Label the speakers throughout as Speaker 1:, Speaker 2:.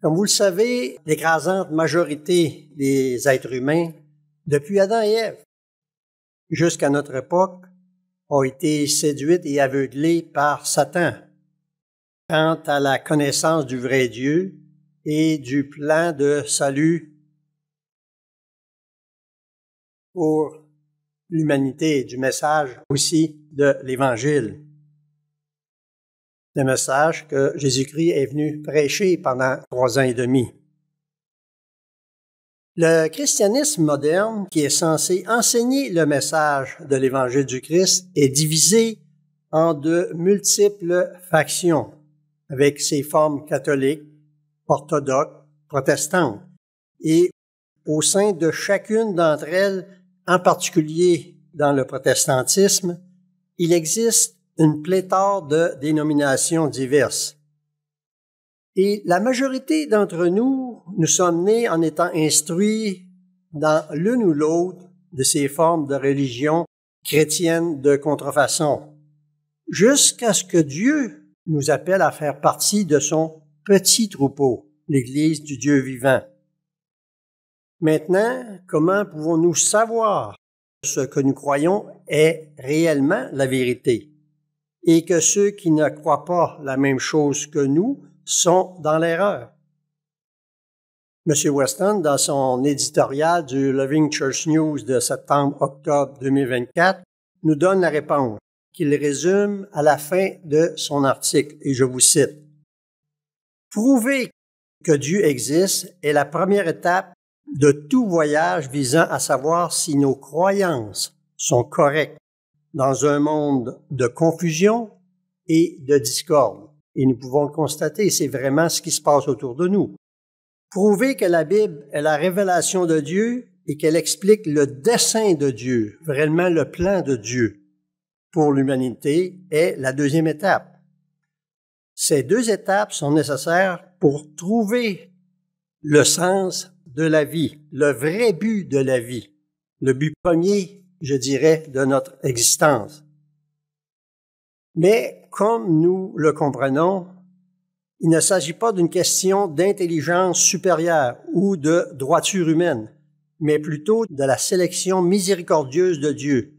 Speaker 1: Comme vous le savez, l'écrasante majorité des êtres humains, depuis Adam et Ève jusqu'à notre époque, ont été séduites et aveuglées par Satan quant à la connaissance du vrai Dieu et du plan de salut pour l'humanité, du message aussi de l'Évangile. Le message que Jésus-Christ est venu prêcher pendant 3 ans et demi. Le christianisme moderne, qui est censé enseigner le message de l'Évangile du Christ, est divisé en de multiples factions, avec ses formes catholiques, orthodoxes, protestantes. Et au sein de chacune d'entre elles, en particulier dans le protestantisme, il existe une pléthore de dénominations diverses. Et la majorité d'entre nous, nous sommes nés en étant instruits dans l'une ou l'autre de ces formes de religion chrétienne de contrefaçon, jusqu'à ce que Dieu nous appelle à faire partie de son petit troupeau, l'Église du Dieu vivant. Maintenant, comment pouvons-nous savoir ce que nous croyons est réellement la vérité et que ceux qui ne croient pas la même chose que nous sont dans l'erreur? M. Weston, dans son éditorial du Living Church News de septembre-octobre 2024, nous donne la réponse qu'il résume à la fin de son article, et je vous cite. « Prouver que Dieu existe est la première étape de tout voyage visant à savoir si nos croyances sont correctes dans un monde de confusion et de discorde. » Et nous pouvons le constater, c'est vraiment ce qui se passe autour de nous. Prouver que la Bible est la révélation de Dieu et qu'elle explique le dessein de Dieu, vraiment le plan de Dieu pour l'humanité, est la deuxième étape. Ces 2 étapes sont nécessaires pour trouver le sens de la vie, le vrai but de la vie, le but premier, je dirais, de notre existence. Mais comme nous le comprenons, il ne s'agit pas d'une question d'intelligence supérieure ou de droiture humaine, mais plutôt de la sélection miséricordieuse de Dieu.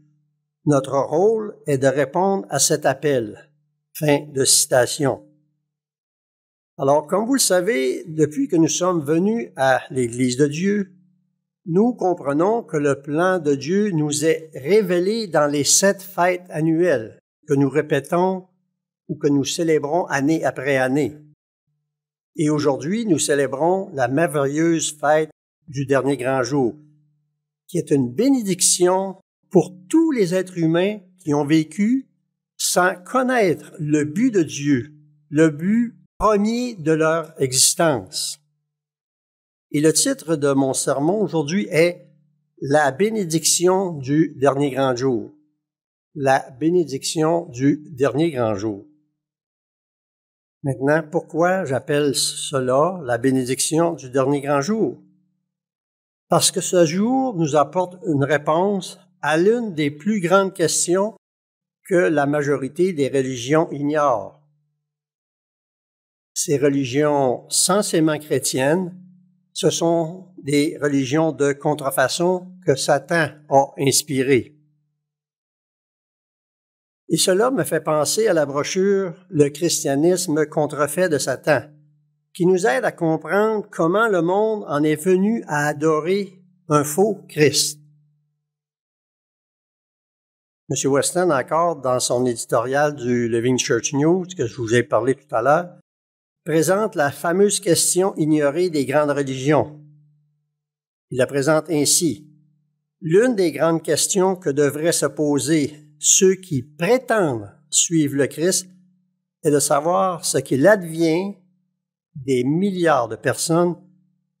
Speaker 1: Notre rôle est de répondre à cet appel. Fin de citation. Alors, comme vous le savez, depuis que nous sommes venus à l'Église de Dieu, nous comprenons que le plan de Dieu nous est révélé dans les 7 fêtes annuelles que nous répétons ou que nous célébrons année après année. Et aujourd'hui, nous célébrons la merveilleuse fête du dernier grand jour, qui est une bénédiction pour tous les êtres humains qui ont vécu sans connaître le but de Dieu, le but premier de leur existence. Et le titre de mon sermon aujourd'hui est « La bénédiction du dernier grand jour ». La bénédiction du dernier grand jour. Maintenant, pourquoi j'appelle cela la bénédiction du dernier grand jour? Parce que ce jour nous apporte une réponse à l'une des plus grandes questions que la majorité des religions ignorent. Ces religions censément chrétiennes, ce sont des religions de contrefaçon que Satan a inspirées. Et cela me fait penser à la brochure « Le christianisme contrefait de Satan », qui nous aide à comprendre comment le monde en est venu à adorer un faux Christ. M. Weston, encore, dans son éditorial du Living Church News, que je vous ai parlé tout à l'heure, présente la fameuse question ignorée des grandes religions. Il la présente ainsi. L'une des grandes questions que devraient se poser ceux qui prétendent suivre le Christ est de savoir ce qu'il advient des milliards de personnes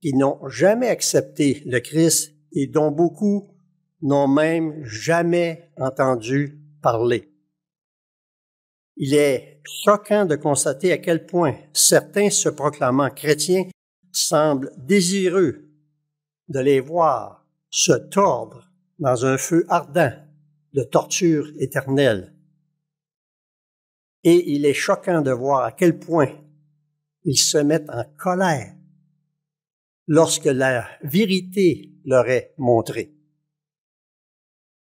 Speaker 1: qui n'ont jamais accepté le Christ et dont beaucoup n'ont même jamais entendu parler. Il est choquant de constater à quel point certains se proclamant chrétiens semblent désireux de les voir se tordre dans un feu ardent de torture éternelle. Et il est choquant de voir à quel point ils se mettent en colère lorsque la vérité leur est montrée.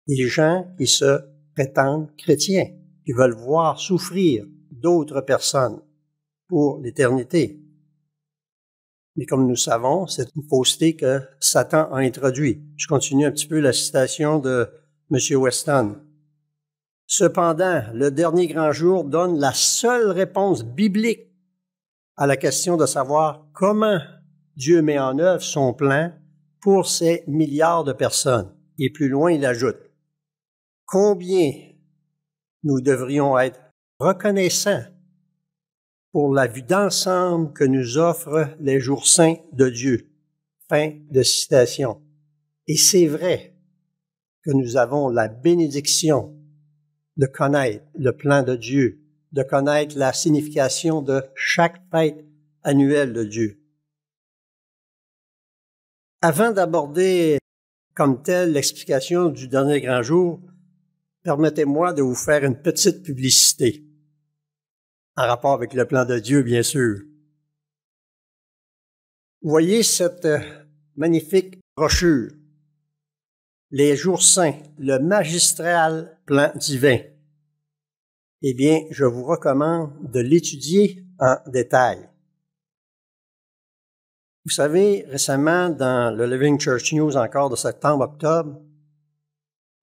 Speaker 1: Les gens qui se prétendent chrétiens, qui veulent voir souffrir d'autres personnes pour l'éternité. Mais comme nous savons, c'est une fausseté que Satan a introduite. Je continue un petit peu la citation de M. Weston. Cependant, le dernier grand jour donne la seule réponse biblique à la question de savoir comment Dieu met en œuvre son plan pour ces milliards de personnes. Et plus loin, il ajoute, combien nous devrions être reconnaissants pour la vue d'ensemble que nous offrent les jours saints de Dieu. Fin de citation. Et c'est vrai que nous avons la bénédiction de connaître le plan de Dieu, de connaître la signification de chaque fête annuelle de Dieu. Avant d'aborder comme telle l'explication du dernier grand jour, permettez-moi de vous faire une petite publicité, en rapport avec le plan de Dieu, bien sûr. Voyez cette magnifique brochure, Les jours saints, le magistral plan divin. Eh bien, je vous recommande de l'étudier en détail. Vous savez, récemment, dans le Living Church News encore de septembre-octobre,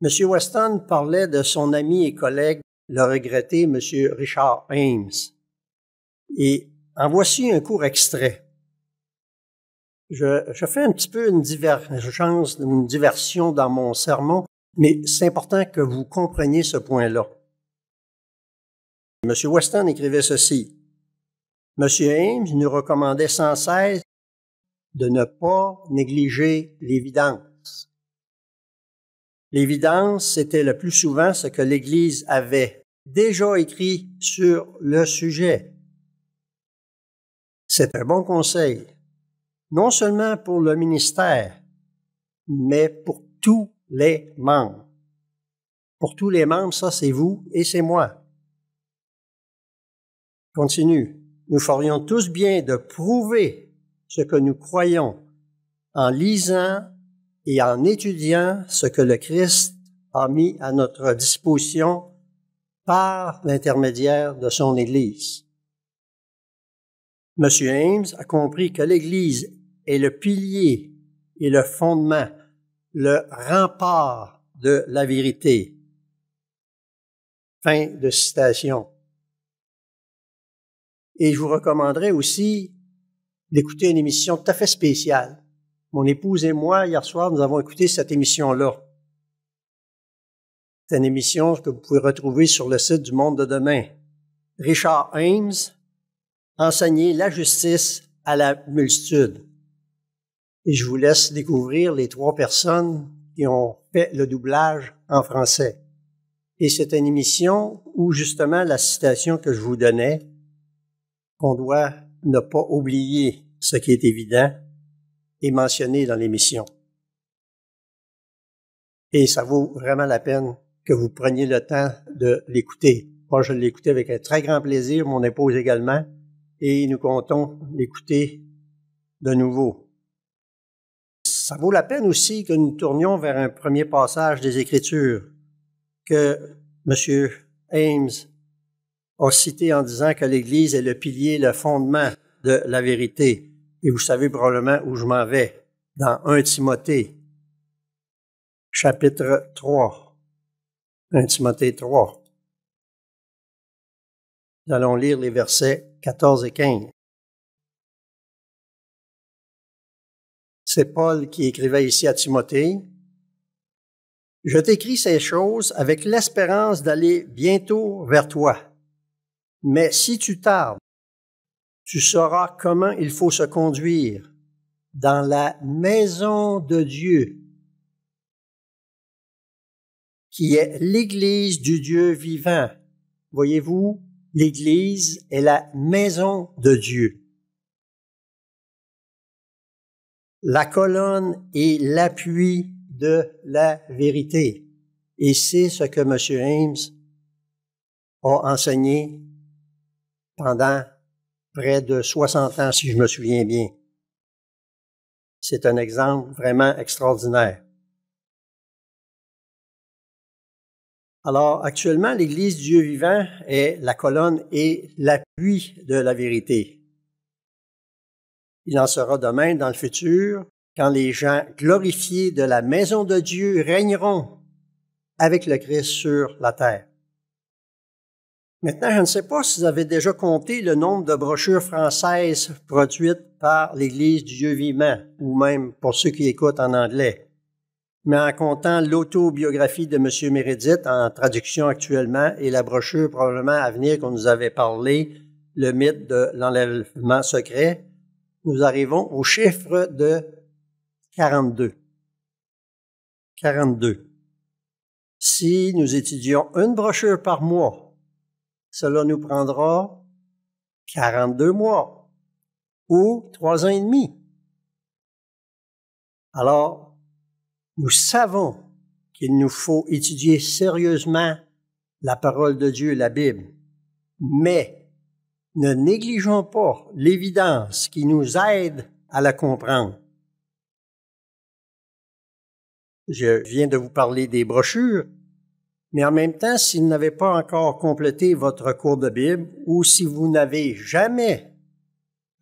Speaker 1: M. Weston parlait de son ami et collègue, le regretté M. Richard Ames. Et en voici un court extrait. Je fais un petit peu une diversion dans mon sermon, mais c'est important que vous compreniez ce point-là. M. Weston écrivait ceci. M. Ames nous recommandait sans cesse de ne pas négliger l'évidence. L'évidence, c'était le plus souvent ce que l'Église avait déjà écrit sur le sujet. C'est un bon conseil, non seulement pour le ministère, mais pour tous les membres. Pour tous les membres, ça c'est vous et c'est moi. Continue. Nous ferions tous bien de prouver ce que nous croyons en lisant et en étudiant ce que le Christ a mis à notre disposition par l'intermédiaire de son Église. M. Ames a compris que l'Église est le pilier et le fondement, le rempart de la vérité. Fin de citation. Et je vous recommanderais aussi d'écouter une émission tout à fait spéciale. Mon épouse et moi, hier soir, nous avons écouté cette émission-là. C'est une émission que vous pouvez retrouver sur le site du Monde de demain. Richard Ames, enseigner la justice à la multitude. Et je vous laisse découvrir les 3 personnes qui ont fait le doublage en français. Et c'est une émission où, justement, la citation que je vous donnais, qu'on doit ne pas oublier ce qui est évident, est mentionné dans l'émission. Et ça vaut vraiment la peine que vous preniez le temps de l'écouter. Moi, je l'ai écouté avec un très grand plaisir, mon épouse également, et nous comptons l'écouter de nouveau. Ça vaut la peine aussi que nous tournions vers un premier passage des Écritures que M. Ames a cité en disant que l'Église est le pilier, le fondement de la vérité. Et vous savez probablement où je m'en vais, dans 1 Timothée, chapitre 3. 1 Timothée 3. Nous allons lire les versets 14 et 15. C'est Paul qui écrivait ici à Timothée. « Je t'écris ces choses avec l'espérance d'aller bientôt vers toi. Mais si tu tardes, tu sauras comment il faut se conduire dans la maison de Dieu, qui est l'Église du Dieu vivant. » Voyez-vous, l'Église est la maison de Dieu. La colonne et l'appui de la vérité. Et c'est ce que M. Ames a enseigné pendant près de 60 ans, si je me souviens bien. C'est un exemple vraiment extraordinaire. Alors, actuellement, l'Église du Dieu vivant est la colonne et l'appui de la vérité. Il en sera de même dans le futur, quand les gens glorifiés de la maison de Dieu régneront avec le Christ sur la terre. Maintenant, je ne sais pas si vous avez déjà compté le nombre de brochures françaises produites par l'Église du Dieu vivant, ou même pour ceux qui écoutent en anglais. Mais en comptant l'autobiographie de M. Meredith en traduction actuellement et la brochure probablement à venir qu'on nous avait parlé, le mythe de l'enlèvement secret, nous arrivons au chiffre de 42. 42. Si nous étudions une brochure par mois, cela nous prendra 42 mois ou 3 ans et demi. Alors, nous savons qu'il nous faut étudier sérieusement la parole de Dieu, la Bible, mais ne négligeons pas l'évidence qui nous aide à la comprendre. Je viens de vous parler des brochures, mais en même temps, si vous n'avez pas encore complété votre cours de Bible ou si vous n'avez jamais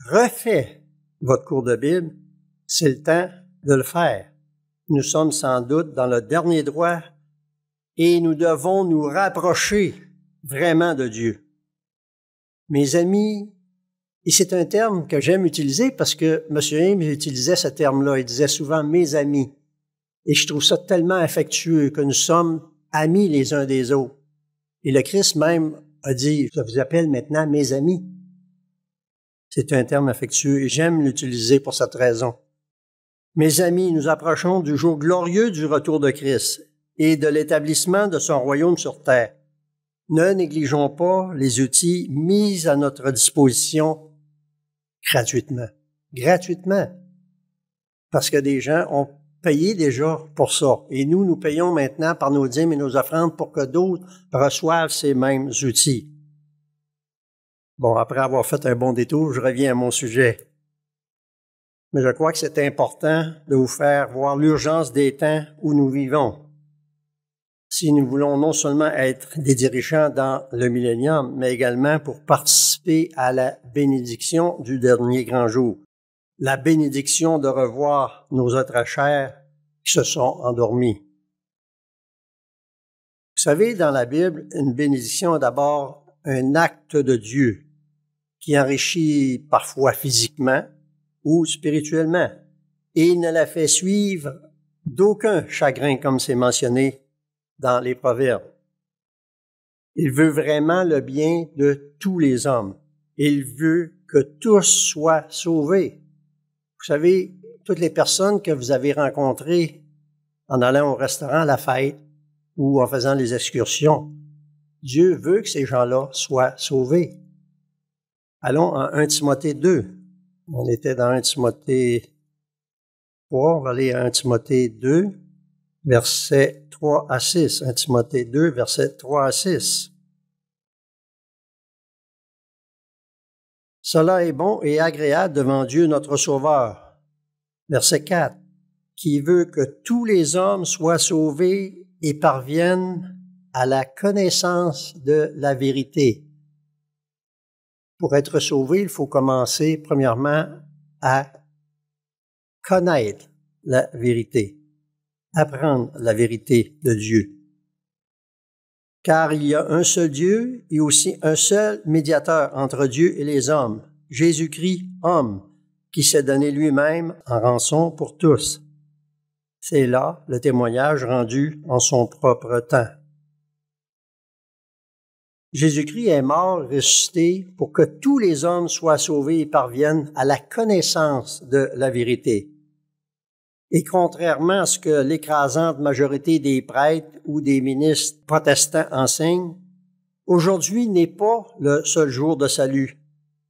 Speaker 1: refait votre cours de Bible, c'est le temps de le faire. Nous sommes sans doute dans le dernier droit et nous devons nous rapprocher vraiment de Dieu. Mes amis, et c'est un terme que j'aime utiliser parce que M. Ames utilisait ce terme-là, il disait souvent « mes amis ». Et je trouve ça tellement affectueux que nous sommes amis les uns des autres. Et le Christ même a dit « je vous appelle maintenant mes amis ». C'est un terme affectueux et j'aime l'utiliser pour cette raison. Mes amis, nous approchons du jour glorieux du retour de Christ et de l'établissement de son royaume sur terre. Ne négligeons pas les outils mis à notre disposition gratuitement. Gratuitement. Parce que des gens ont payé déjà pour ça. Et nous payons maintenant par nos dîmes et nos offrandes pour que d'autres reçoivent ces mêmes outils. Bon, après avoir fait un bon détour, je reviens à mon sujet. Mais je crois que c'est important de vous faire voir l'urgence des temps où nous vivons. Si nous voulons non seulement être des dirigeants dans le millénium, mais également pour participer à la bénédiction du dernier grand jour, la bénédiction de revoir nos êtres chers qui se sont endormis. Vous savez, dans la Bible, une bénédiction est d'abord un acte de Dieu qui enrichit parfois physiquement, ou spirituellement, et il ne la fait suivre d'aucun chagrin, comme c'est mentionné dans les Proverbes. Il veut vraiment le bien de tous les hommes. Il veut que tous soient sauvés. Vous savez, toutes les personnes que vous avez rencontrées en allant au restaurant à la fête ou en faisant les excursions, Dieu veut que ces gens-là soient sauvés. Allons en 1 Timothée 2. On était dans 1 Timothée 3, on va aller à 1 Timothée 2, versets 3 à 6. 1 Timothée 2, versets 3 à 6. Cela est bon et agréable devant Dieu notre Sauveur. Verset 4. Qui veut que tous les hommes soient sauvés et parviennent à la connaissance de la vérité. Pour être sauvé, il faut commencer premièrement à connaître la vérité, apprendre la vérité de Dieu. Car il y a un seul Dieu et aussi un seul médiateur entre Dieu et les hommes, Jésus-Christ, homme, qui s'est donné lui-même en rançon pour tous. C'est là le témoignage rendu en son propre temps. Jésus-Christ est mort et ressuscité pour que tous les hommes soient sauvés et parviennent à la connaissance de la vérité. Et contrairement à ce que l'écrasante majorité des prêtres ou des ministres protestants enseignent, aujourd'hui n'est pas le seul jour de salut,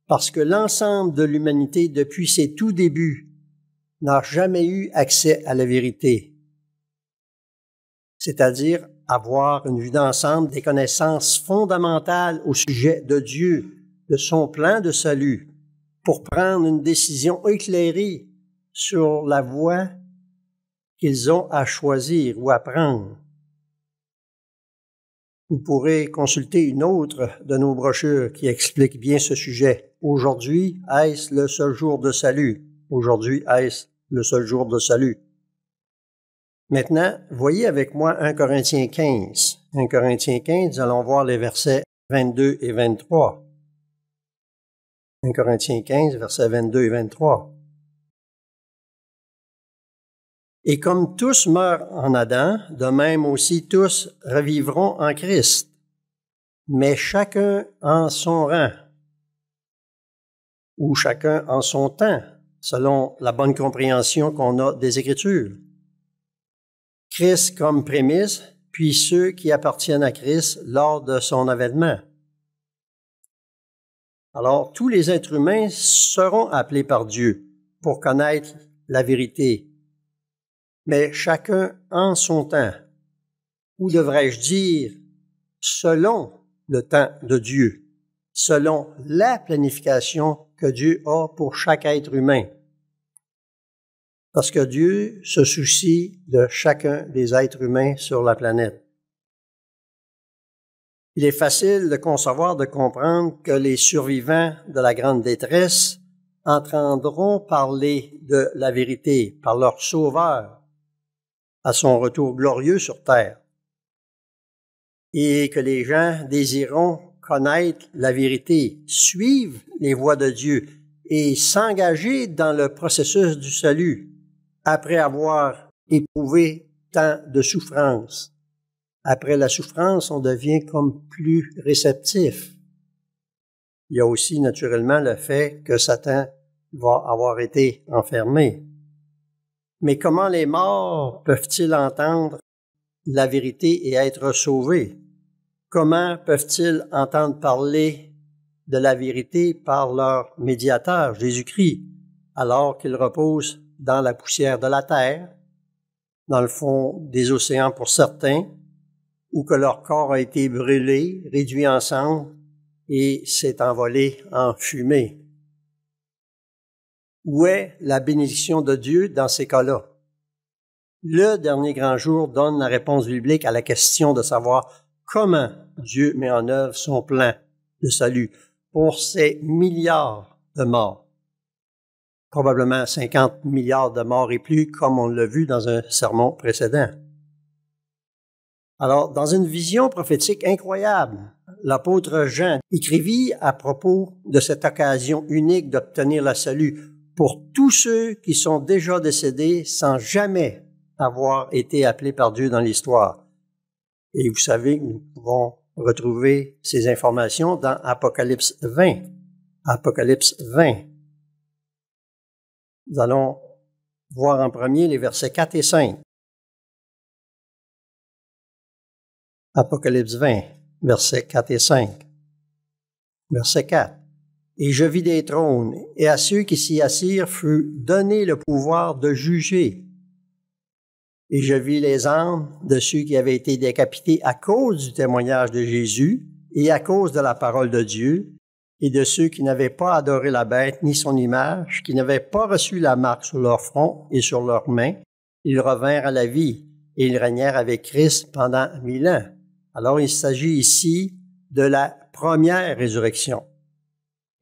Speaker 1: parce que l'ensemble de l'humanité depuis ses tout débuts n'a jamais eu accès à la vérité, c'est-à-dire avoir une vue d'ensemble des connaissances fondamentales au sujet de Dieu, de son plan de salut, pour prendre une décision éclairée sur la voie qu'ils ont à choisir ou à prendre. Vous pourrez consulter une autre de nos brochures qui explique bien ce sujet. Aujourd'hui, est-ce le seul jour de salut? Aujourd'hui, est-ce le seul jour de salut? Maintenant, voyez avec moi 1 Corinthiens 15. 1 Corinthiens 15, nous allons voir les versets 22 et 23. 1 Corinthiens 15, versets 22 et 23. Et comme tous meurent en Adam, de même aussi tous revivront en Christ, mais chacun en son rang, ou chacun en son temps, selon la bonne compréhension qu'on a des Écritures. Christ comme prémisse, puis ceux qui appartiennent à Christ lors de son avènement. Alors, tous les êtres humains seront appelés par Dieu pour connaître la vérité, mais chacun en son temps, ou devrais-je dire, selon le temps de Dieu, selon la planification que Dieu a pour chaque être humain. Parce que Dieu se soucie de chacun des êtres humains sur la planète. Il est facile de concevoir, de comprendre que les survivants de la grande détresse entendront parler de la vérité par leur Sauveur à son retour glorieux sur terre, et que les gens désireront connaître la vérité, suivre les voies de Dieu et s'engager dans le processus du salut après avoir éprouvé tant de souffrances. Après la souffrance, on devient comme plus réceptif. Il y a aussi naturellement le fait que Satan va avoir été enfermé. Mais comment les morts peuvent-ils entendre la vérité et être sauvés? Comment peuvent-ils entendre parler de la vérité par leur médiateur, Jésus-Christ, alors qu'ils reposent dans la poussière de la terre, dans le fond des océans pour certains, ou que leur corps a été brûlé, réduit en cendres et s'est envolé en fumée? Où est la bénédiction de Dieu dans ces cas-là? Le dernier grand jour donne la réponse biblique à la question de savoir comment Dieu met en œuvre son plan de salut pour ces milliards de morts. Probablement 50 milliards de morts et plus, comme on l'a vu dans un sermon précédent. Alors, dans une vision prophétique incroyable, l'apôtre Jean écrivit à propos de cette occasion unique d'obtenir le salut pour tous ceux qui sont déjà décédés sans jamais avoir été appelés par Dieu dans l'histoire. Et vous savez que nous pouvons retrouver ces informations dans Apocalypse 20. Apocalypse 20. Nous allons voir en premier les versets 4 et 5. Apocalypse 20, versets 4 et 5. Verset 4. Et je vis des trônes, et à ceux qui s'y assirent fut donné le pouvoir de juger. Et je vis les âmes de ceux qui avaient été décapités à cause du témoignage de Jésus et à cause de la parole de Dieu, et de ceux qui n'avaient pas adoré la bête ni son image, qui n'avaient pas reçu la marque sur leur front et sur leurs mains. Ils revinrent à la vie, et ils régnèrent avec Christ pendant 1000 ans. Alors il s'agit ici de la première résurrection.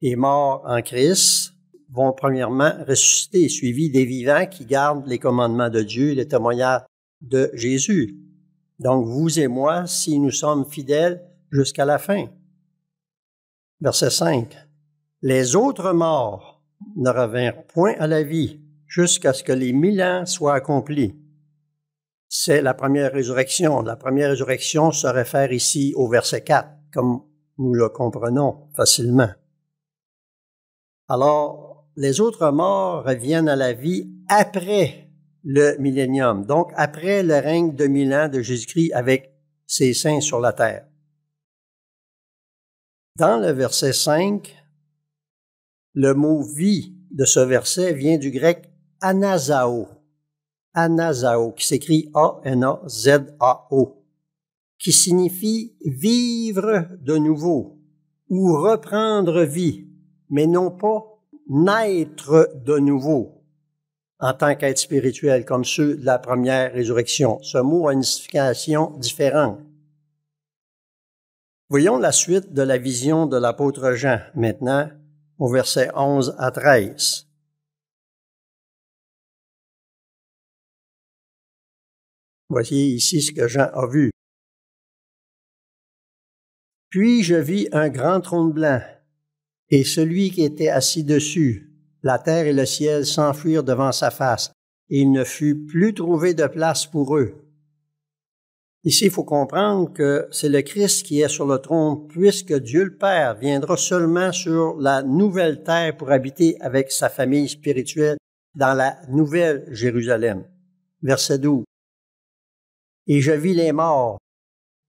Speaker 1: Les morts en Christ vont premièrement ressusciter, suivis des vivants qui gardent les commandements de Dieu et les témoignages de Jésus. Donc vous et moi, si nous sommes fidèles jusqu'à la fin. Verset 5. Les autres morts ne revinrent point à la vie jusqu'à ce que les 1000 ans soient accomplis. C'est la première résurrection. La première résurrection se réfère ici au verset 4, comme nous le comprenons facilement. Alors, les autres morts reviennent à la vie après le millénium, donc après le règne de 1000 ans de Jésus-Christ avec ses saints sur la terre. Dans le verset 5, le mot « vie » de ce verset vient du grec « anazao », anazao, qui s'écrit A-N-A-Z-A-O, qui signifie « vivre de nouveau » ou « reprendre vie », mais non pas « naître de nouveau ». en tant qu'être spirituel, comme ceux de la première résurrection. Ce mot a une signification différente. Voyons la suite de la vision de l'apôtre Jean, maintenant, au verset 11 à 13. Voici ici ce que Jean a vu. « Puis je vis un grand trône blanc, et celui qui était assis dessus. La terre et le ciel s'enfuirent devant sa face, et il ne fut plus trouvé de place pour eux. » Ici, il faut comprendre que c'est le Christ qui est sur le trône, puisque Dieu le Père viendra seulement sur la nouvelle terre pour habiter avec sa famille spirituelle dans la nouvelle Jérusalem. Verset 12. « Et je vis les morts,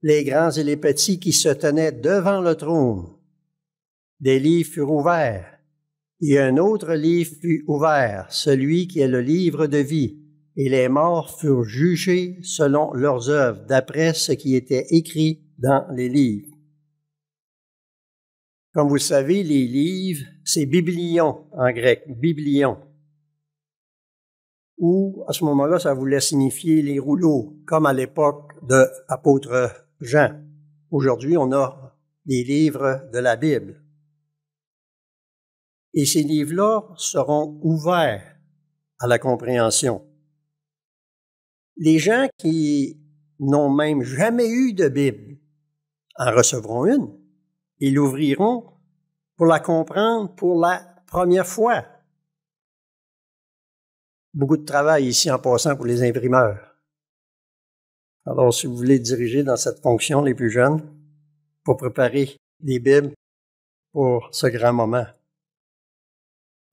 Speaker 1: les grands et les petits qui se tenaient devant le trône. Des livres furent ouverts, et un autre livre fut ouvert, celui qui est le livre de vie. Et les morts furent jugés selon leurs œuvres, d'après ce qui était écrit dans les livres. » Comme vous le savez, les livres, c'est biblion en grec, biblion. Ou, à ce moment-là, ça voulait signifier les rouleaux, comme à l'époque de l'apôtre Jean. Aujourd'hui, on a des livres de la Bible. Et ces livres-là seront ouverts à la compréhension. Les gens qui n'ont même jamais eu de Bible en recevront une et l'ouvriront pour la comprendre pour la première fois. Beaucoup de travail ici en passant pour les imprimeurs. Alors, si vous voulez diriger dans cette fonction, les plus jeunes, pour préparer les Bibles pour ce grand moment.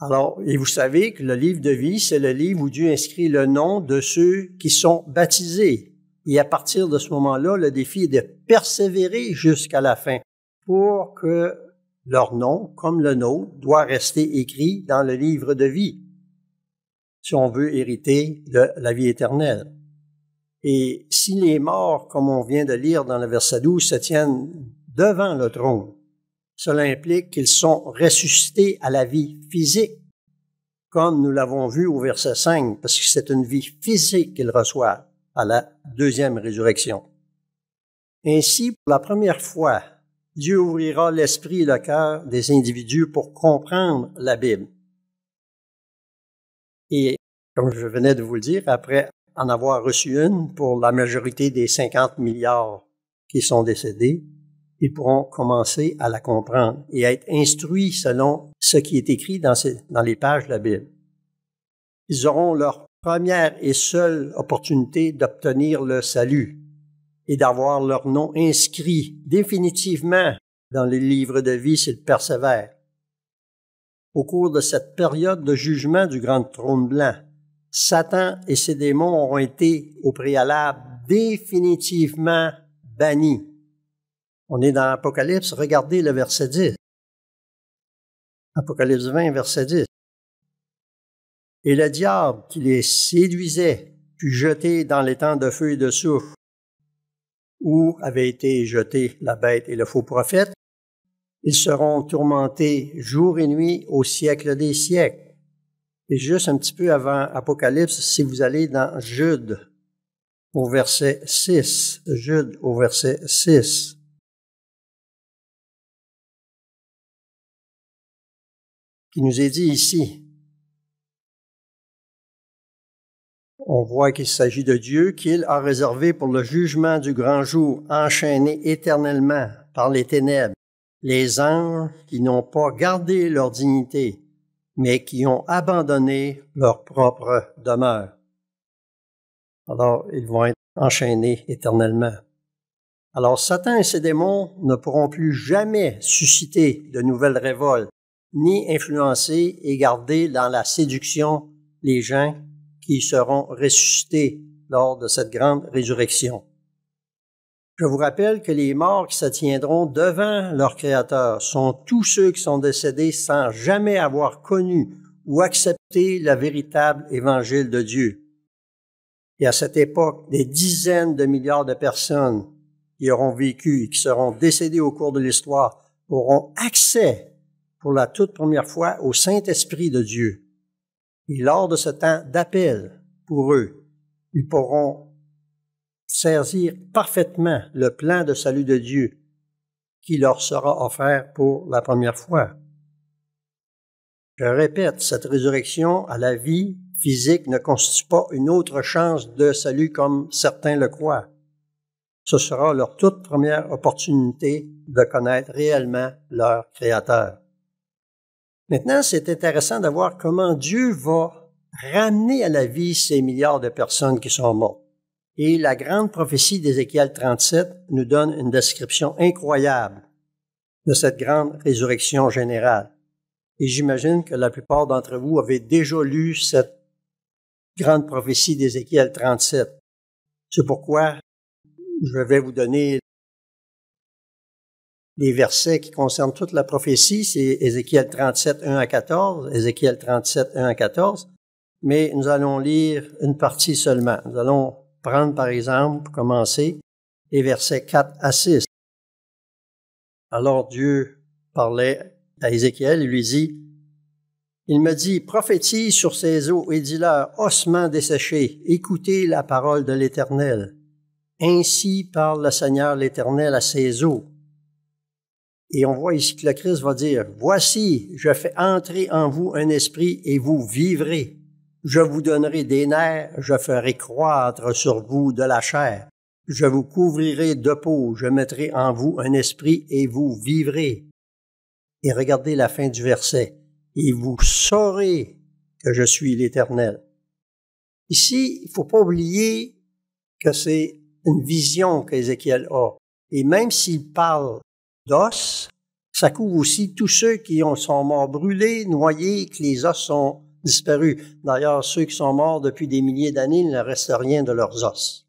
Speaker 1: Alors, et vous savez que le livre de vie, c'est le livre où Dieu inscrit le nom de ceux qui sont baptisés. Et à partir de ce moment-là, le défi est de persévérer jusqu'à la fin pour que leur nom, comme le nôtre, doit rester écrit dans le livre de vie, si on veut hériter de la vie éternelle. Et si les morts, comme on vient de lire dans le verset 12, se tiennent devant le trône, cela implique qu'ils sont ressuscités à la vie physique, comme nous l'avons vu au verset 5, parce que c'est une vie physique qu'ils reçoivent à la deuxième résurrection. Ainsi, pour la première fois, Dieu ouvrira l'esprit et le cœur des individus pour comprendre la Bible. Et, comme je venais de vous le dire, après en avoir reçu une pour la majorité des 50 milliards qui sont décédés, ils pourront commencer à la comprendre et à être instruits selon ce qui est écrit dans les pages de la Bible. Ils auront leur première et seule opportunité d'obtenir le salut et d'avoir leur nom inscrit définitivement dans les livres de vie s'ils persévèrent. Au cours de cette période de jugement du grand trône blanc, Satan et ses démons auront été au préalable définitivement bannis. On est dans Apocalypse, regardez le verset 10. Apocalypse 20, verset 10. « Et le diable qui les séduisait fut jeté dans les temps de feu et de soufre, où avait été jeté la bête et le faux prophète. Ils seront tourmentés jour et nuit au siècle des siècles. » Et juste un petit peu avant Apocalypse, si vous allez dans Jude, au verset 6, Jude au verset 6. Qui nous est dit ici. On voit qu'il s'agit de Dieu qu'il a réservé pour le jugement du grand jour, enchaîné éternellement par les ténèbres, les anges qui n'ont pas gardé leur dignité, mais qui ont abandonné leur propre demeure. Alors, ils vont être enchaînés éternellement. Alors, Satan et ses démons ne pourront plus jamais susciter de nouvelles révoltes, ni influencer et garder dans la séduction les gens qui seront ressuscités lors de cette grande résurrection. Je vous rappelle que les morts qui se tiendront devant leur Créateur sont tous ceux qui sont décédés sans jamais avoir connu ou accepté le véritable évangile de Dieu. Et à cette époque, des dizaines de milliards de personnes qui auront vécu et qui seront décédées au cours de l'histoire auront accès pour la toute première fois au Saint-Esprit de Dieu. Et lors de ce temps d'appel pour eux, ils pourront saisir parfaitement le plan de salut de Dieu qui leur sera offert pour la première fois. Je répète, cette résurrection à la vie physique ne constitue pas une autre chance de salut comme certains le croient. Ce sera leur toute première opportunité de connaître réellement leur Créateur. Maintenant, c'est intéressant de voir comment Dieu va ramener à la vie ces milliards de personnes qui sont mortes. Et la grande prophétie d'Ézéchiel 37 nous donne une description incroyable de cette grande résurrection générale. Et j'imagine que la plupart d'entre vous avez déjà lu cette grande prophétie d'Ézéchiel 37. C'est pourquoi je vais vous donner les versets qui concernent toute la prophétie. C'est Ézéchiel 37, 1 à 14, Ézéchiel 37, 1 à 14. Mais nous allons lire une partie seulement. Nous allons prendre, par exemple, pour commencer, les versets 4 à 6. Alors Dieu parlait à Ézéchiel, il lui dit, « Il me dit, prophétise sur ces eaux et dis-leur, ossements desséchés, écoutez la parole de l'Éternel. Ainsi parle le Seigneur l'Éternel à ces eaux. » Et on voit ici que le Christ va dire, « Voici, je fais entrer en vous un esprit et vous vivrez. Je vous donnerai des nerfs, je ferai croître sur vous de la chair. Je vous couvrirai de peau, je mettrai en vous un esprit et vous vivrez. » Et regardez la fin du verset. « Et vous saurez que je suis l'Éternel. » Ici, il ne faut pas oublier que c'est une vision qu'Ézéchiel a. Et même s'il parle d'os, ça couvre aussi tous ceux qui sont morts brûlés, noyés, et que les os sont disparus. D'ailleurs, ceux qui sont morts depuis des milliers d'années, il ne reste rien de leurs os,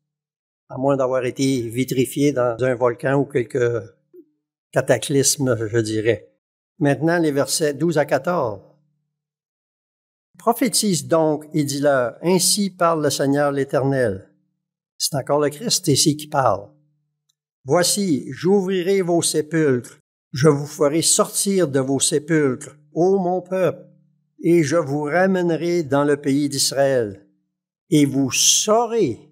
Speaker 1: à moins d'avoir été vitrifiés dans un volcan ou quelques cataclysmes, je dirais. Maintenant, les versets 12 à 14. « Prophétise donc et dis-leur, ainsi parle le Seigneur l'Éternel. » C'est encore le Christ ici qui parle. « Voici, j'ouvrirai vos sépulcres, je vous ferai sortir de vos sépulcres, ô mon peuple, et je vous ramènerai dans le pays d'Israël. Et vous saurez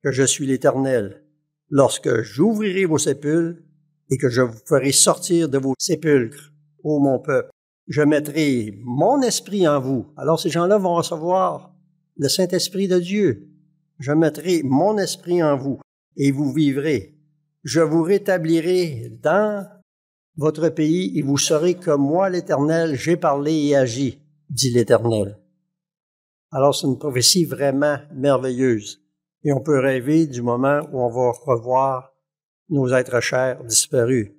Speaker 1: que je suis l'Éternel, lorsque j'ouvrirai vos sépulcres et que je vous ferai sortir de vos sépulcres, ô mon peuple. Je mettrai mon esprit en vous. » Alors ces gens-là vont recevoir le Saint-Esprit de Dieu. « Je mettrai mon esprit en vous et vous vivrez. Je vous rétablirai dans votre pays et vous saurez que moi, l'Éternel, j'ai parlé et agi, dit l'Éternel. » Alors c'est une prophétie vraiment merveilleuse. Et on peut rêver du moment où on va revoir nos êtres chers disparus.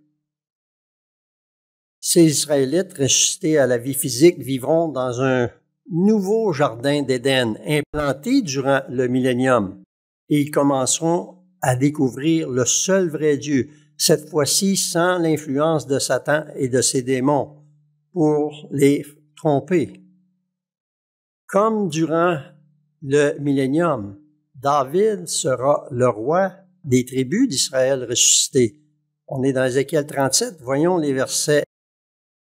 Speaker 1: Ces Israélites ressuscités à la vie physique vivront dans un nouveau jardin d'Éden implanté durant le millénium. Et ils commenceront à découvrir le seul vrai Dieu, cette fois-ci sans l'influence de Satan et de ses démons, pour les tromper. Comme durant le millénium, David sera le roi des tribus d'Israël ressuscités. On est dans Ézéchiel 37, voyons les versets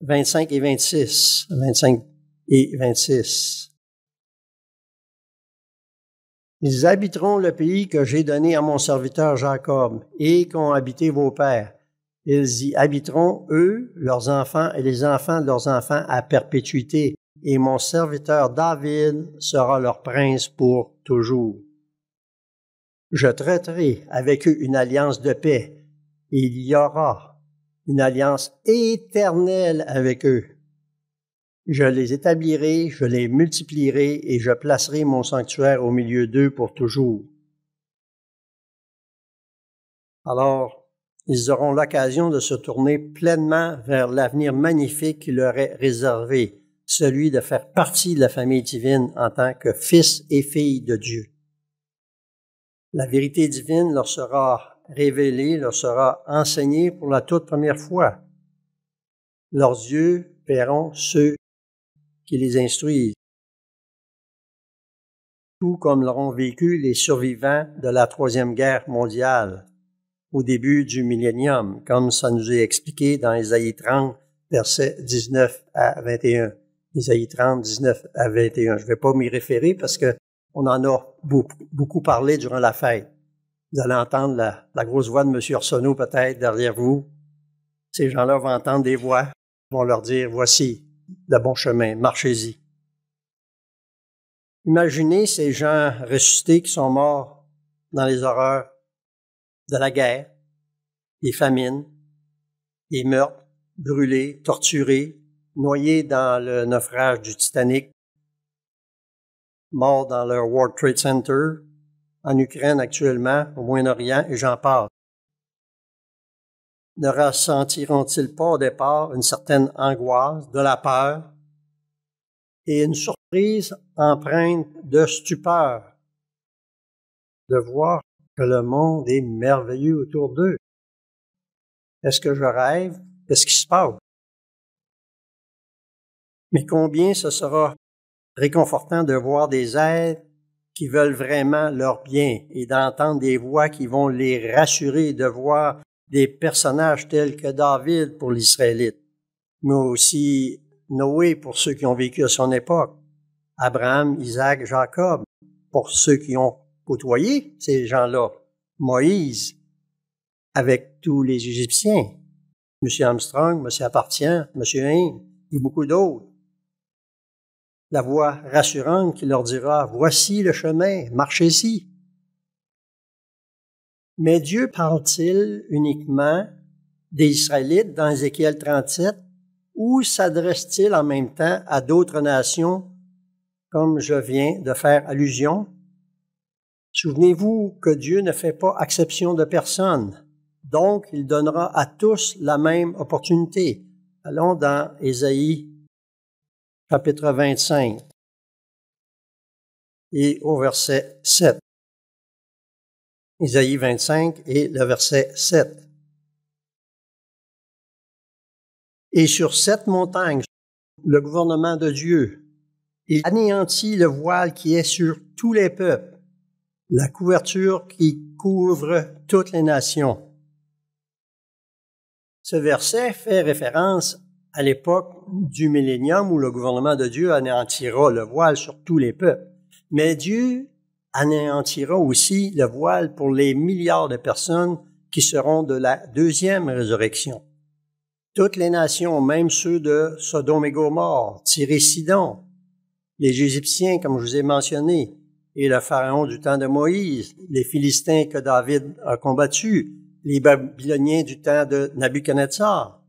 Speaker 1: 25 et 26. 25 et 26. « Ils habiteront le pays que j'ai donné à mon serviteur Jacob et qu'ont habité vos pères. Ils y habiteront, eux, leurs enfants et les enfants de leurs enfants à perpétuité, et mon serviteur David sera leur prince pour toujours. Je traiterai avec eux une alliance de paix, et il y aura une alliance éternelle avec eux. Je les établirai, je les multiplierai, et je placerai mon sanctuaire au milieu d'eux pour toujours. » Alors, ils auront l'occasion de se tourner pleinement vers l'avenir magnifique qui leur est réservé, celui de faire partie de la famille divine en tant que fils et filles de Dieu. La vérité divine leur sera révélée, leur sera enseignée pour la toute première fois. Leurs yeux verront ceux qui les instruisent, tout comme l'auront vécu les survivants de la Troisième Guerre mondiale au début du millénium, comme ça nous est expliqué dans Ésaïe 30, versets 19 à 21. Ésaïe 30, 19 à 21. Je ne vais pas m'y référer parce que on en a beaucoup parlé durant la fête. Vous allez entendre la grosse voix de M. Arsenault peut-être derrière vous. Ces gens-là vont entendre des voix, vont leur dire, voici le bon chemin, marchez-y. Imaginez ces gens ressuscités qui sont morts dans les horreurs de la guerre, des famines, des meurtres, brûlés, torturés, noyés dans le naufrage du Titanic, morts dans le World Trade Center, en Ukraine actuellement, au Moyen-Orient, et j'en passe. Ne ressentiront-ils pas au départ une certaine angoisse, de la peur et une surprise empreinte de stupeur de voir que le monde est merveilleux autour d'eux? Est-ce que je rêve? Qu'est-ce qui se passe? Mais combien ce sera réconfortant de voir des êtres qui veulent vraiment leur bien et d'entendre des voix qui vont les rassurer, de voir des personnages tels que David pour l'Israélite, mais aussi Noé pour ceux qui ont vécu à son époque, Abraham, Isaac, Jacob pour ceux qui ont côtoyé ces gens-là, Moïse avec tous les Égyptiens, M. Armstrong, M. Appartient, M. Hind et beaucoup d'autres. La voix rassurante qui leur dira « Voici le chemin, marchez-y ». Mais Dieu parle-t-il uniquement des Israélites dans Ézéchiel 37 ou s'adresse-t-il en même temps à d'autres nations comme je viens de faire allusion? Souvenez-vous que Dieu ne fait pas exception de personne, donc il donnera à tous la même opportunité. Allons dans Ésaïe chapitre 25 et au verset 7. Ésaïe 25 et le verset 7. Et sur cette montagne, le gouvernement de Dieu, il anéantit le voile qui est sur tous les peuples, la couverture qui couvre toutes les nations. Ce verset fait référence à l'époque du millénium où le gouvernement de Dieu anéantira le voile sur tous les peuples. Mais Dieu anéantira aussi le voile pour les milliards de personnes qui seront de la deuxième résurrection. Toutes les nations, même ceux de Sodome et Gomorrhe, Tyr et Sidon, les Égyptiens, comme je vous ai mentionné, et le pharaon du temps de Moïse, les Philistins que David a combattus, les Babyloniens du temps de Nabuchodonosor,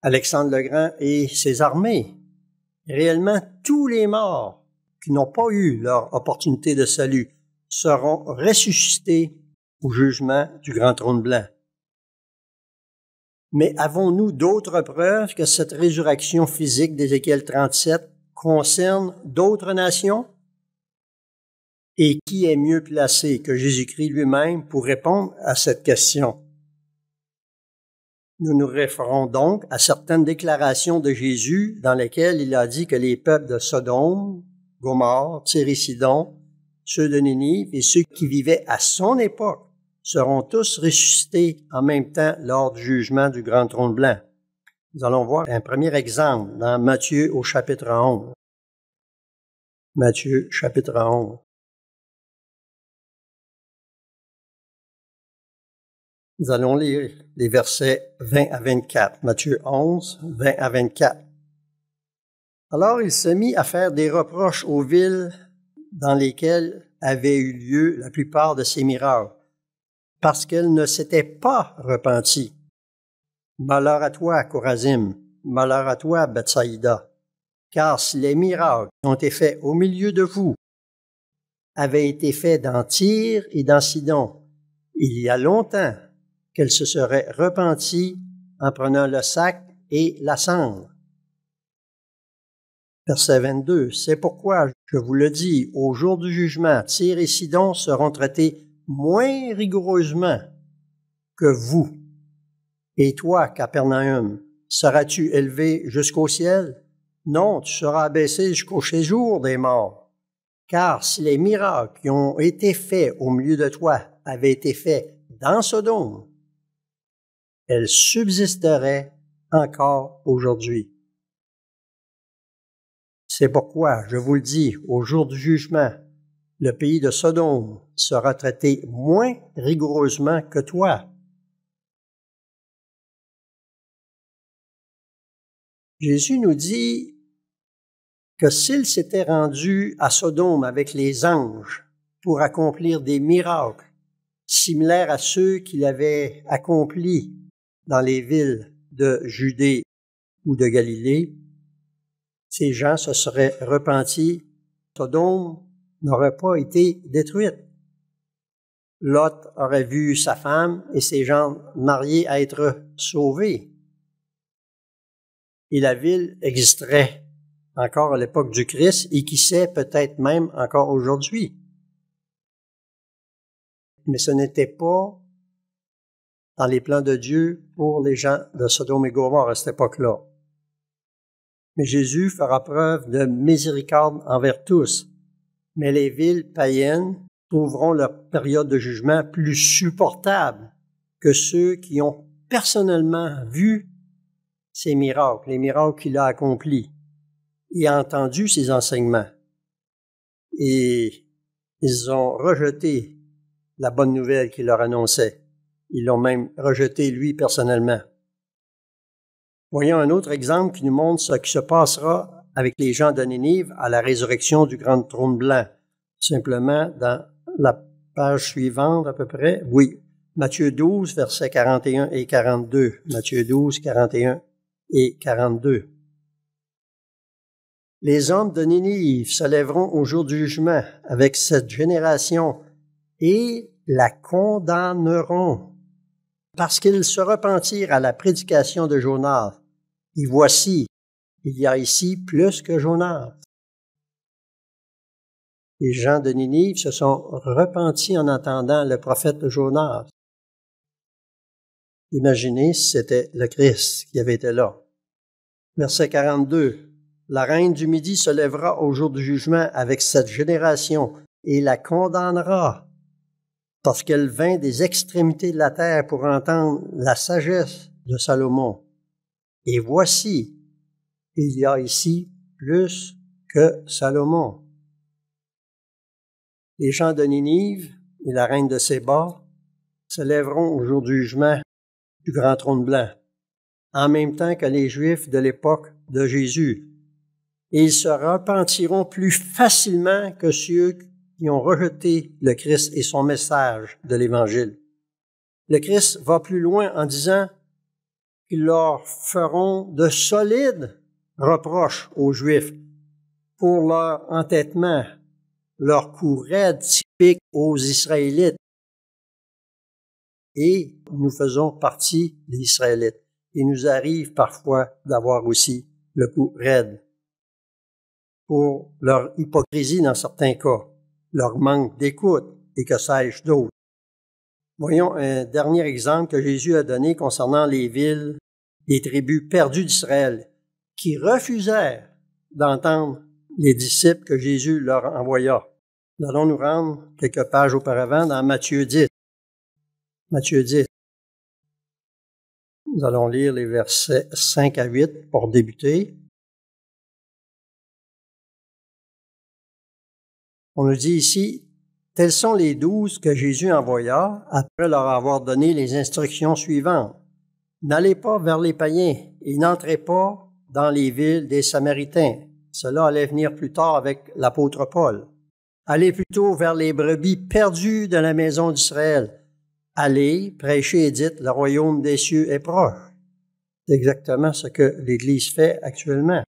Speaker 1: Alexandre le Grand et ses armées. Réellement, tous les morts qui n'ont pas eu leur opportunité de salut seront ressuscités au jugement du grand trône blanc. Mais avons-nous d'autres preuves que cette résurrection physique d'Ézéchiel 37 concerne d'autres nations? Et qui est mieux placé que Jésus-Christ lui-même pour répondre à cette question? Nous nous référons donc à certaines déclarations de Jésus dans lesquelles il a dit que les peuples de Sodome, Gomorrhe, Tyr et Sidon, ceux de Ninive et ceux qui vivaient à son époque seront tous ressuscités en même temps lors du jugement du grand trône blanc. Nous allons voir un premier exemple dans Matthieu au chapitre 11. Matthieu chapitre 11. Nous allons lire les versets 20 à 24. Matthieu 11, 20 à 24. Alors il se mit à faire des reproches aux villes dans lesquelles avaient eu lieu la plupart de ces miracles, parce qu'elles ne s'étaient pas repenties. Malheur à toi, Chorazim, malheur à toi, Bethsaïda, car si les miracles qui ont été faits au milieu de vous avaient été faits dans Tyr et dans Sidon, il y a longtemps qu'elles se seraient repenties en prenant le sac et la cendre. Verset 22. C'est pourquoi, je vous le dis, au jour du jugement, Tyr et Sidon seront traités moins rigoureusement que vous. Et toi, Capernaum, seras-tu élevé jusqu'au ciel? Non, tu seras abaissé jusqu'au séjour des morts. Car si les miracles qui ont été faits au milieu de toi avaient été faits dans Sodome, elles subsisteraient encore aujourd'hui. C'est pourquoi, je vous le dis, au jour du jugement, le pays de Sodome sera traité moins rigoureusement que toi. Jésus nous dit que s'il s'était rendu à Sodome avec les anges pour accomplir des miracles similaires à ceux qu'il avait accomplis dans les villes de Judée ou de Galilée, ces gens se seraient repentis. Sodome n'aurait pas été détruite. Lot aurait vu sa femme et ses gens mariés être sauvés. Et la ville existerait encore à l'époque du Christ et qui sait peut-être même encore aujourd'hui. Mais ce n'était pas dans les plans de Dieu pour les gens de Sodome et Gomorrhe à cette époque-là. Mais Jésus fera preuve de miséricorde envers tous. Mais les villes païennes trouveront leur période de jugement plus supportable que ceux qui ont personnellement vu ces miracles, les miracles qu'il a accomplis, et entendu ses enseignements. Et ils ont rejeté la bonne nouvelle qu'il leur annonçait. Ils l'ont même rejeté lui personnellement. Voyons un autre exemple qui nous montre ce qui se passera avec les gens de Ninive à la résurrection du grand trône blanc. Simplement dans la page suivante à peu près. Oui, Matthieu 12, versets 41 et 42. Matthieu 12, 41 et 42. Les hommes de Ninive se lèveront au jour du jugement avec cette génération et la condamneront parce qu'ils se repentirent à la prédication de Jonas. Et voici, il y a ici plus que Jonas. Les gens de Ninive se sont repentis en entendant le prophète Jonas. Imaginez si c'était le Christ qui avait été là. Verset 42. La reine du Midi se lèvera au jour du jugement avec cette génération et la condamnera, parce qu'elle vint des extrémités de la terre pour entendre la sagesse de Salomon. Et voici, il y a ici plus que Salomon. Les gens de Ninive et la reine de Séba se lèveront au jour du jugement du grand trône blanc, en même temps que les Juifs de l'époque de Jésus. Et ils se repentiront plus facilement que ceux qui ont rejeté le Christ et son message de l'Évangile. Le Christ va plus loin en disant qu'ils leur feront de solides reproches aux Juifs pour leur entêtement, leur coup raide typique aux Israélites. Et nous faisons partie des Israélites. Il nous arrive parfois d'avoir aussi le coup raide pour leur hypocrisie dans certains cas, leur manque d'écoute et que sais-je d'autre. Voyons un dernier exemple que Jésus a donné concernant les villes, les tribus perdues d'Israël, qui refusèrent d'entendre les disciples que Jésus leur envoya. Nous allons nous rendre quelques pages auparavant dans Matthieu 10. Matthieu 10. Nous allons lire les versets 5 à 8 pour débuter. On nous dit ici, « Tels sont les 12 que Jésus envoya après leur avoir donné les instructions suivantes. N'allez pas vers les païens et n'entrez pas dans les villes des Samaritains. » Cela allait venir plus tard avec l'apôtre Paul. « Allez plutôt vers les brebis perdues de la maison d'Israël. Allez, prêchez et dites, le royaume des cieux est proche. » C'est exactement ce que l'Église fait actuellement.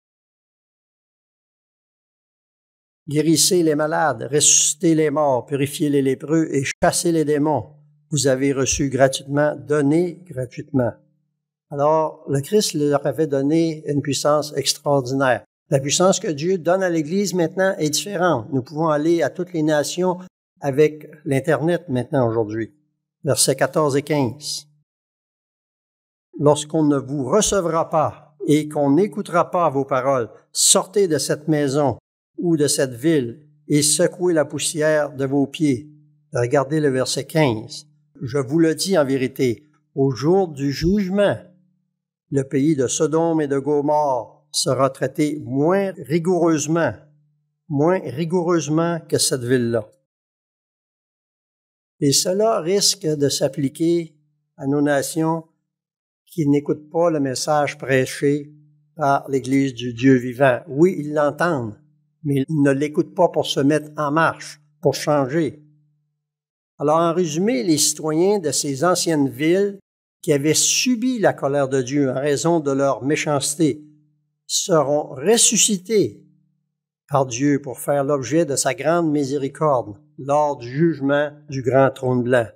Speaker 1: Guérissez les malades, ressuscitez les morts, purifiez les lépreux et chassez les démons. Vous avez reçu gratuitement, donnez gratuitement. Alors, le Christ leur avait donné une puissance extraordinaire. La puissance que Dieu donne à l'Église maintenant est différente. Nous pouvons aller à toutes les nations avec l'Internet maintenant aujourd'hui. Versets 14 et 15. Lorsqu'on ne vous recevra pas et qu'on n'écoutera pas vos paroles, sortez de cette maison ou de cette ville et secouez la poussière de vos pieds. Regardez le verset 15. Je vous le dis en vérité, au jour du jugement, le pays de Sodome et de Gomorrhe sera traité moins rigoureusement que cette ville-là. Et cela risque de s'appliquer à nos nations qui n'écoutent pas le message prêché par l'Église du Dieu vivant. Oui, ils l'entendent, mais ils ne l'écoutent pas pour se mettre en marche, pour changer. Alors, en résumé, les citoyens de ces anciennes villes qui avaient subi la colère de Dieu en raison de leur méchanceté seront ressuscités par Dieu pour faire l'objet de sa grande miséricorde lors du jugement du grand trône blanc.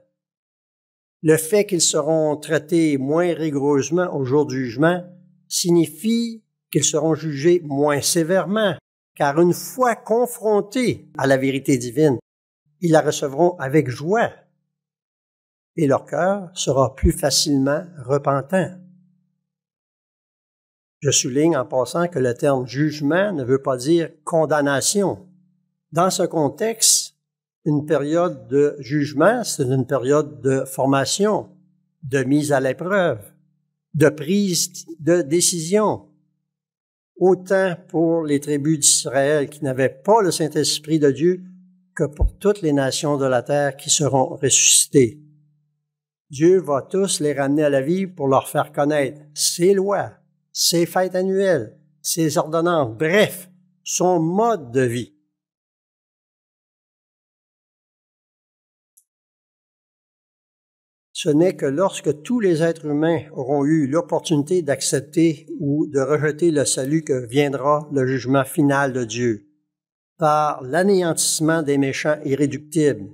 Speaker 1: Le fait qu'ils seront traités moins rigoureusement au jour du jugement signifie qu'ils seront jugés moins sévèrement, car une fois confrontés à la vérité divine, ils la recevront avec joie et leur cœur sera plus facilement repentant. Je souligne en passant que le terme jugement ne veut pas dire condamnation. Dans ce contexte, une période de jugement, c'est une période de formation, de mise à l'épreuve, de prise de décision. Autant pour les tribus d'Israël qui n'avaient pas le Saint-Esprit de Dieu que pour toutes les nations de la terre qui seront ressuscitées. Dieu va tous les ramener à la vie pour leur faire connaître ses lois, ses fêtes annuelles, ses ordonnances, bref, son mode de vie. Ce n'est que lorsque tous les êtres humains auront eu l'opportunité d'accepter ou de rejeter le salut que viendra le jugement final de Dieu, par l'anéantissement des méchants irréductibles.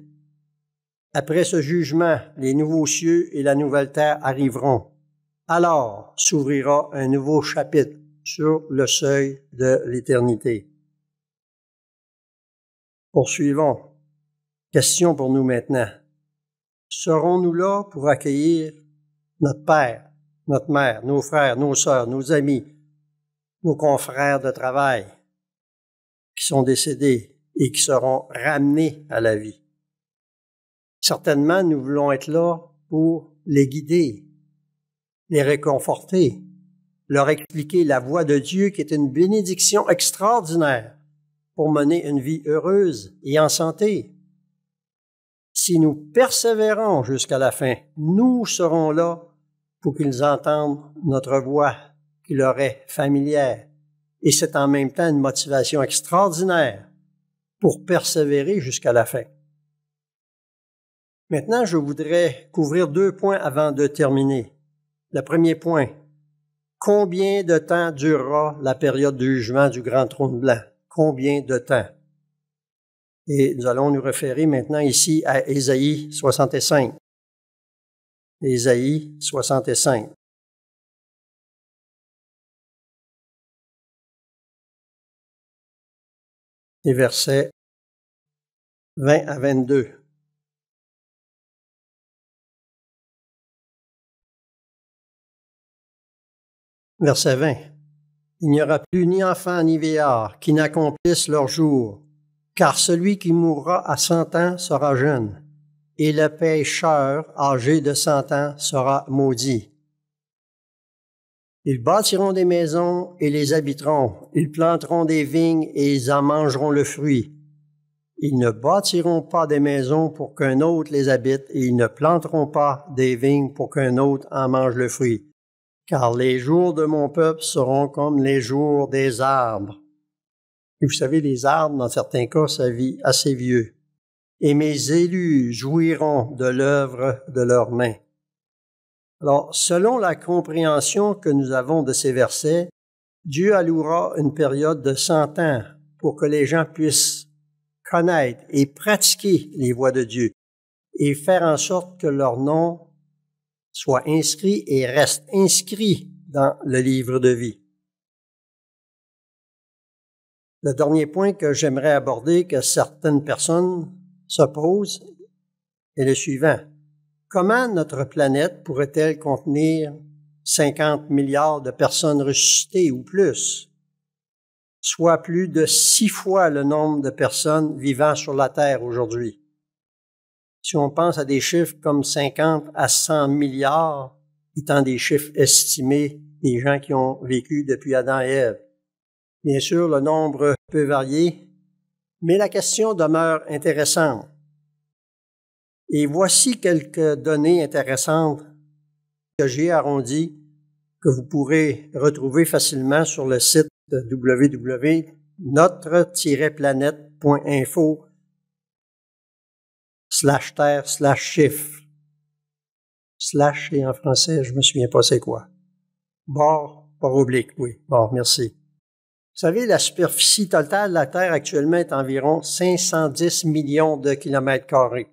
Speaker 1: Après ce jugement, les nouveaux cieux et la nouvelle terre arriveront. Alors s'ouvrira un nouveau chapitre sur le seuil de l'éternité. Poursuivons. Question pour nous maintenant. Serons-nous là pour accueillir notre père, notre mère, nos frères, nos sœurs, nos amis, nos confrères de travail qui sont décédés et qui seront ramenés à la vie? Certainement, nous voulons être là pour les guider, les réconforter, leur expliquer la voie de Dieu qui est une bénédiction extraordinaire pour mener une vie heureuse et en santé. Si nous persévérons jusqu'à la fin, nous serons là pour qu'ils entendent notre voix qui leur est familière. Et c'est en même temps une motivation extraordinaire pour persévérer jusqu'à la fin. Maintenant, je voudrais couvrir 2 points avant de terminer. Le premier point, combien de temps durera la période de jugement du grand trône blanc? Combien de temps? Et nous allons nous référer maintenant ici à Ésaïe 65. Ésaïe 65. Et versets 20 à 22. Verset 20. Il n'y aura plus ni enfant ni vieillard qui n'accomplissent leur jour, car celui qui mourra à 100 ans sera jeune, et le pécheur âgé de 100 ans sera maudit. Ils bâtiront des maisons et les habiteront, ils planteront des vignes et ils en mangeront le fruit. Ils ne bâtiront pas des maisons pour qu'un autre les habite, et ils ne planteront pas des vignes pour qu'un autre en mange le fruit. Car les jours de mon peuple seront comme les jours des arbres. Et vous savez, les arbres, dans certains cas, ça vit assez vieux. Et mes élus jouiront de l'œuvre de leurs mains. Alors, selon la compréhension que nous avons de ces versets, Dieu allouera une période de 100 ans pour que les gens puissent connaître et pratiquer les voies de Dieu et faire en sorte que leur nom soit inscrit et reste inscrit dans le livre de vie. Le dernier point que j'aimerais aborder, que certaines personnes se posent, est le suivant. Comment notre planète pourrait-elle contenir 50 milliards de personnes ressuscitées ou plus, soit plus de 6 fois le nombre de personnes vivant sur la Terre aujourd'hui? Si on pense à des chiffres comme 50 à 100 milliards, étant des chiffres estimés des gens qui ont vécu depuis Adam et Ève, Bien sûr, le nombre peut varier, mais la question demeure intéressante. Et voici quelques données intéressantes que j'ai arrondies, que vous pourrez retrouver facilement sur le site www.notre-planète.info/terre/chiffre. Slash, et en français, je me souviens pas c'est quoi. Barre oblique, oui. Bon, merci. Vous savez, la superficie totale de la Terre actuellement est environ 510 millions de kilomètres carrés.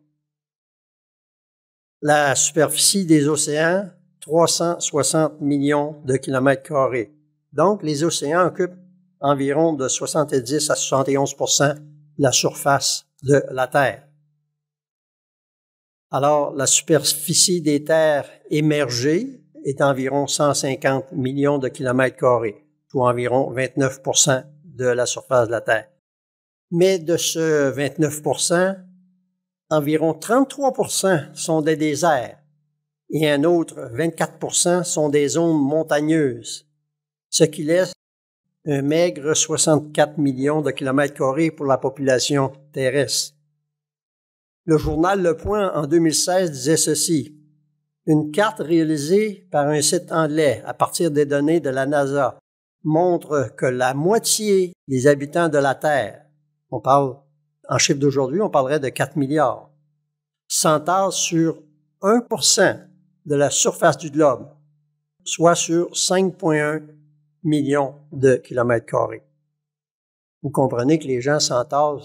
Speaker 1: La superficie des océans, 360 millions de kilomètres carrés. Donc, les océans occupent environ de 70 à 71% de la surface de la Terre. Alors, la superficie des terres émergées est environ 150 millions de kilomètres carrés, soit environ 29% de la surface de la Terre. Mais de ce 29%, environ 33% sont des déserts et un autre 24% sont des zones montagneuses, ce qui laisse un maigre 64 millions de kilomètres carrés pour la population terrestre. Le journal Le Point, en 2016, disait ceci. Une carte réalisée par un site anglais à partir des données de la NASA montre que la moitié des habitants de la Terre, on parle, en chiffre d'aujourd'hui, on parlerait de 4 milliards, s'entassent sur 1% de la surface du globe, soit sur 5,1 millions de kilomètres carrés. Vous comprenez que les gens s'entassent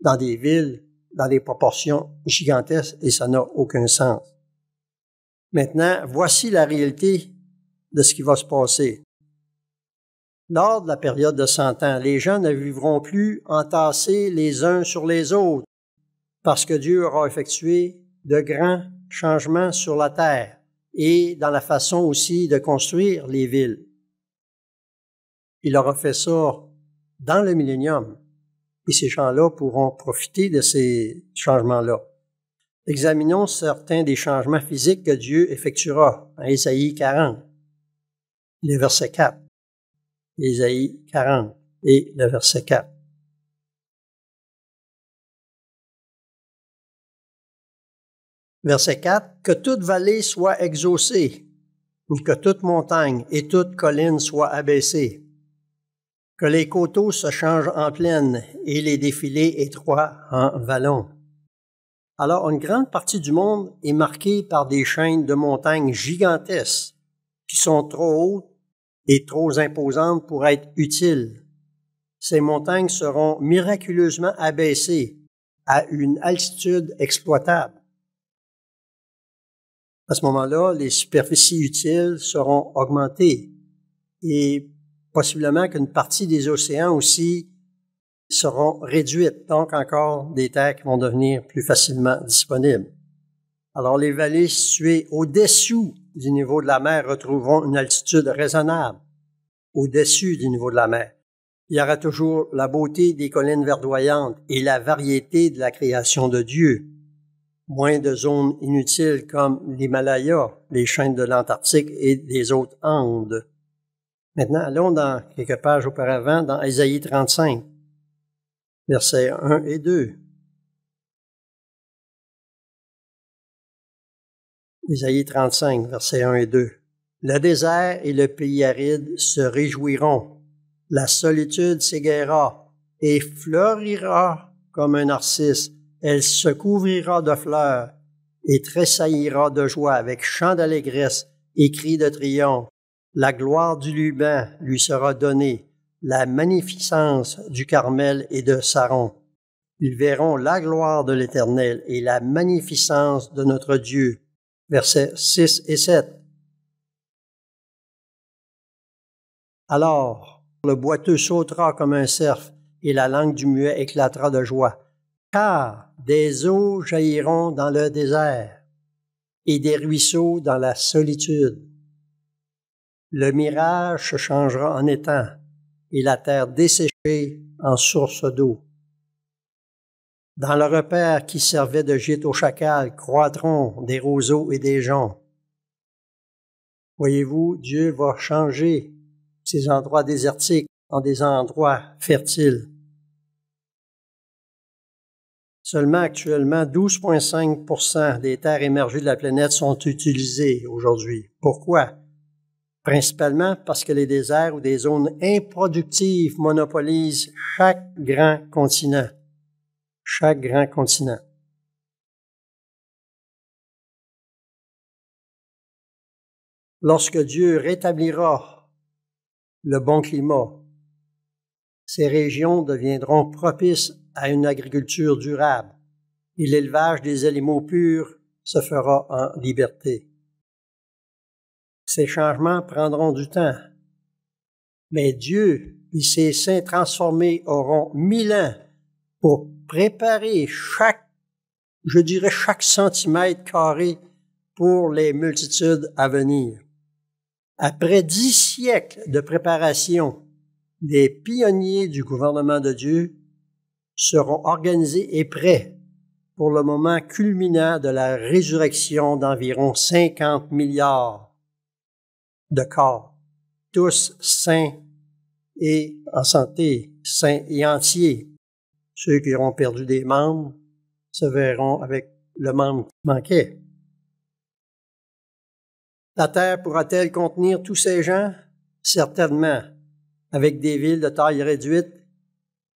Speaker 1: dans des villes dans des proportions gigantesques et ça n'a aucun sens. Maintenant, voici la réalité de ce qui va se passer. Lors de la période de 100 ans, les gens ne vivront plus entassés les uns sur les autres parce que Dieu aura effectué de grands changements sur la terre et dans la façon aussi de construire les villes. Il aura fait ça dans le millénium. Et ces gens-là pourront profiter de ces changements-là. Examinons certains des changements physiques que Dieu effectuera en Ésaïe 40, le verset 4. Ésaïe 40 et le verset 4. Verset 4. Que toute vallée soit exaucée, et que toute montagne et toute colline soient abaissées. Que les coteaux se changent en plaine et les défilés étroits en vallons. Alors, une grande partie du monde est marquée par des chaînes de montagnes gigantesques qui sont trop hautes et trop imposantes pour être utiles. Ces montagnes seront miraculeusement abaissées à une altitude exploitable. À ce moment-là, les superficies utiles seront augmentées et possiblement qu'une partie des océans aussi seront réduites, donc encore des terres qui vont devenir plus facilement disponibles. Alors, les vallées situées au-dessous du niveau de la mer retrouveront une altitude raisonnable, au-dessus du niveau de la mer. Il y aura toujours la beauté des collines verdoyantes et la variété de la création de Dieu. Moins de zones inutiles comme l'Himalaya, les chaînes de l'Antarctique et des autres Andes. Maintenant, allons dans quelques pages auparavant dans Ésaïe 35, versets 1 et 2. Ésaïe 35, versets 1 et 2. Le désert et le pays aride se réjouiront. La solitude s'égaiera et fleurira comme un narcisse. Elle se couvrira de fleurs et tressaillira de joie avec chants d'allégresse et cris de triomphe. La gloire du Liban lui sera donnée, la magnificence du Carmel et de Saron. Ils verront la gloire de l'Éternel et la magnificence de notre Dieu. Versets 6 et 7. Alors, le boiteux sautera comme un cerf et la langue du muet éclatera de joie. Car des eaux jailliront dans le désert et des ruisseaux dans la solitude. Le mirage se changera en étang et la terre desséchée en source d'eau. Dans le repaire qui servait de gîte aux chacals croîtront des roseaux et des joncs. Voyez-vous, Dieu va changer ces endroits désertiques dans des endroits fertiles. Seulement actuellement, 12,5% des terres émergées de la planète sont utilisées aujourd'hui. Pourquoi? Principalement parce que les déserts ou des zones improductives monopolisent chaque grand continent. Chaque grand continent. Lorsque Dieu rétablira le bon climat, ces régions deviendront propices à une agriculture durable et l'élevage des animaux purs se fera en liberté. Ces changements prendront du temps, mais Dieu et ses saints transformés auront 1000 ans pour préparer chaque centimètre carré pour les multitudes à venir. Après 10 siècles de préparation, des pionniers du gouvernement de Dieu seront organisés et prêts pour le moment culminant de la résurrection d'environ 50 milliards de corps, tous sains et en santé, sains et entiers. Ceux qui auront perdu des membres se verront avec le membre qui manquait. La terre pourra-t-elle contenir tous ces gens? Certainement, avec des villes de taille réduite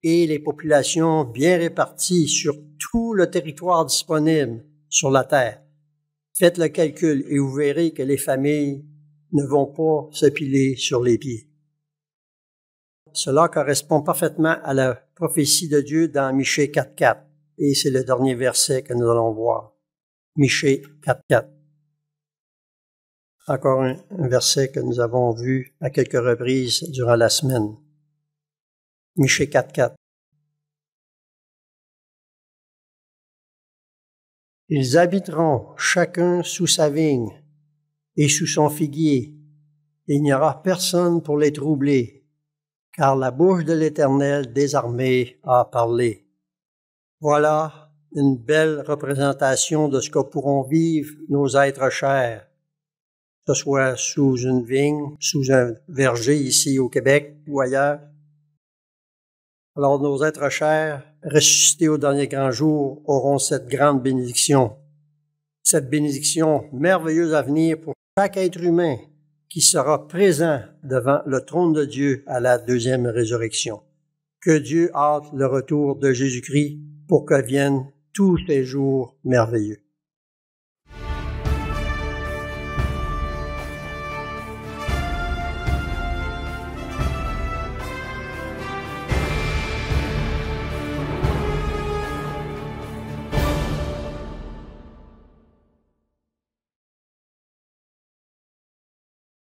Speaker 1: et les populations bien réparties sur tout le territoire disponible sur la terre. Faites le calcul et vous verrez que les familles ne vont pas se piler sur les pieds. Cela correspond parfaitement à la prophétie de Dieu dans Michée 4.4, et c'est le dernier verset que nous allons voir. Michée 4.4. Encore un verset que nous avons vu à quelques reprises durant la semaine. Michée 4.4. Ils habiteront chacun sous sa vigne et sous son figuier. Il n'y aura personne pour les troubler, car la bouche de l'Éternel des armées a parlé. Voilà une belle représentation de ce que pourront vivre nos êtres chers, que ce soit sous une vigne, sous un verger ici au Québec ou ailleurs. Alors nos êtres chers, ressuscités au dernier grand jour, auront cette grande bénédiction merveilleuse à venir pour chaque être humain qui sera présent devant le trône de Dieu à la deuxième résurrection. Que Dieu hâte le retour de Jésus-Christ pour que viennent tous ces jours merveilleux.